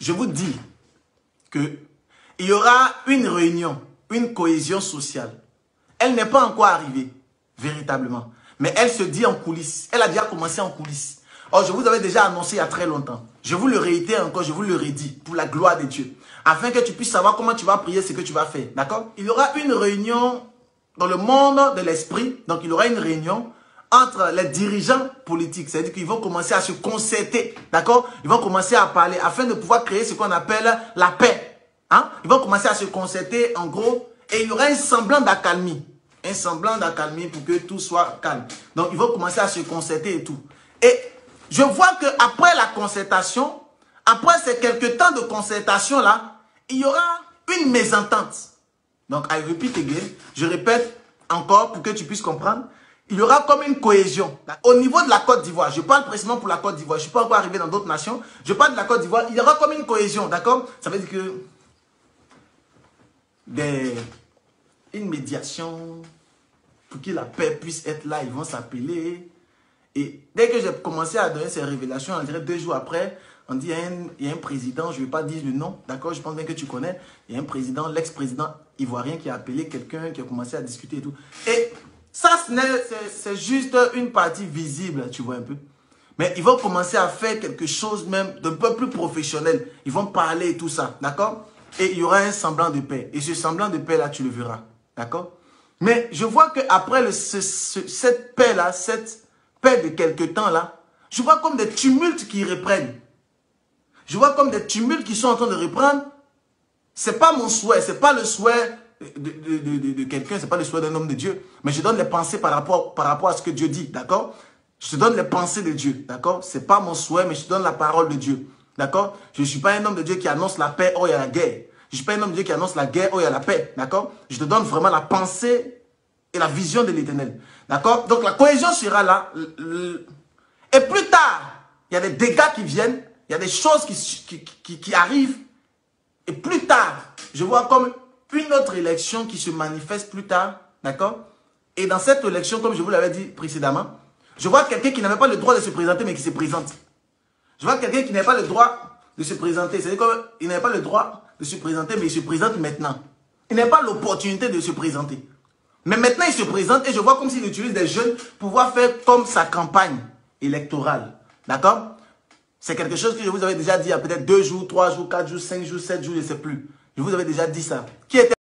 je vous dis que il y aura une réunion, une cohésion sociale. Elle n'est pas encore arrivée, véritablement. Mais elle se dit en coulisses. Elle a déjà commencé en coulisses. Or, je vous avais déjà annoncé il y a très longtemps. Je vous le réitère encore, je vous le redis, pour la gloire de Dieu. Afin que tu puisses savoir comment tu vas prier, ce que tu vas faire. D'accord? Il y aura une réunion dans le monde de l'esprit. Donc, il y aura une réunion entre les dirigeants politiques. C'est-à-dire qu'ils vont commencer à se concerter. D'accord? Ils vont commencer à parler afin de pouvoir créer ce qu'on appelle la paix. Hein? Ils vont commencer à se concerter, en gros, et il y aura un semblant d'accalmie. Un semblant d'accalmie pour que tout soit calme. Donc, ils vont commencer à se concerter et tout. Et je vois qu'après la concertation, après ces quelques temps de concertation là, il y aura une mésentente. Donc, I repeat again, je répète encore pour que tu puisses comprendre. Il y aura comme une cohésion. Au niveau de la Côte d'Ivoire, je parle précisément pour la Côte d'Ivoire. Je ne suis pas encore arrivé dans d'autres nations. Je parle de la Côte d'Ivoire. Il y aura comme une cohésion, d'accord? Ça veut dire que une médiation pour que la paix puisse être là, ils vont s'appeler. Et dès que j'ai commencé à donner ces révélations, on dirait 2 jours après, on dit il y a un président, je ne vais pas dire le nom, d'accord, je pense bien que tu connais, il y a un président, l'ex-président ivoirien qui a appelé quelqu'un, qui a commencé à discuter et tout. Et ça, c'est juste une partie visible, tu vois un peu. Mais ils vont commencer à faire quelque chose même d'un peu plus professionnel. Ils vont parler et tout ça, d'accord? Et il y aura un semblant de paix. Et ce semblant de paix-là, tu le verras, d'accord? Mais je vois qu'après cette paix-là, cette paix de quelque temps-là, je vois comme des tumultes qui reprennent. Je vois comme des tumultes qui sont en train de reprendre. Ce n'est pas mon souhait, ce n'est pas le souhait de quelqu'un, ce n'est pas le souhait d'un homme de Dieu. Mais je donne les pensées par rapport à ce que Dieu dit, d'accord? Je te donne les pensées de Dieu, d'accord? Ce n'est pas mon souhait, mais je te donne la parole de Dieu, d'accord? Je ne suis pas un homme de Dieu qui annonce la paix, oh il y a la guerre. Je ne suis pas un homme de Dieu qui annonce la guerre, oh il y a la paix, d'accord? Je te donne vraiment la pensée et la vision de l'Éternel, d'accord? Donc la cohésion sera là. Et plus tard, il y a des dégâts qui viennent, il y a des choses qui arrivent. Et plus tard, je vois comme une autre élection qui se manifeste plus tard, d'accord? Et dans cette élection, comme je vous l'avais dit précédemment, je vois quelqu'un qui n'avait pas le droit de se présenter, mais qui se présente. Je vois quelqu'un qui n'avait pas le droit de se présenter. C'est-à-dire qu'il n'avait pas le droit de se présenter, mais il se présente maintenant. Il n'a pas l'opportunité de se présenter. Mais maintenant, il se présente et je vois comme s'il utilise des jeunes pour pouvoir faire comme sa campagne électorale. D'accord? C'est quelque chose que je vous avais déjà dit il y a peut-être 2 jours, 3 jours, 4 jours, 5 jours, 7 jours, je ne sais plus. Je vous avais déjà dit ça. Qui était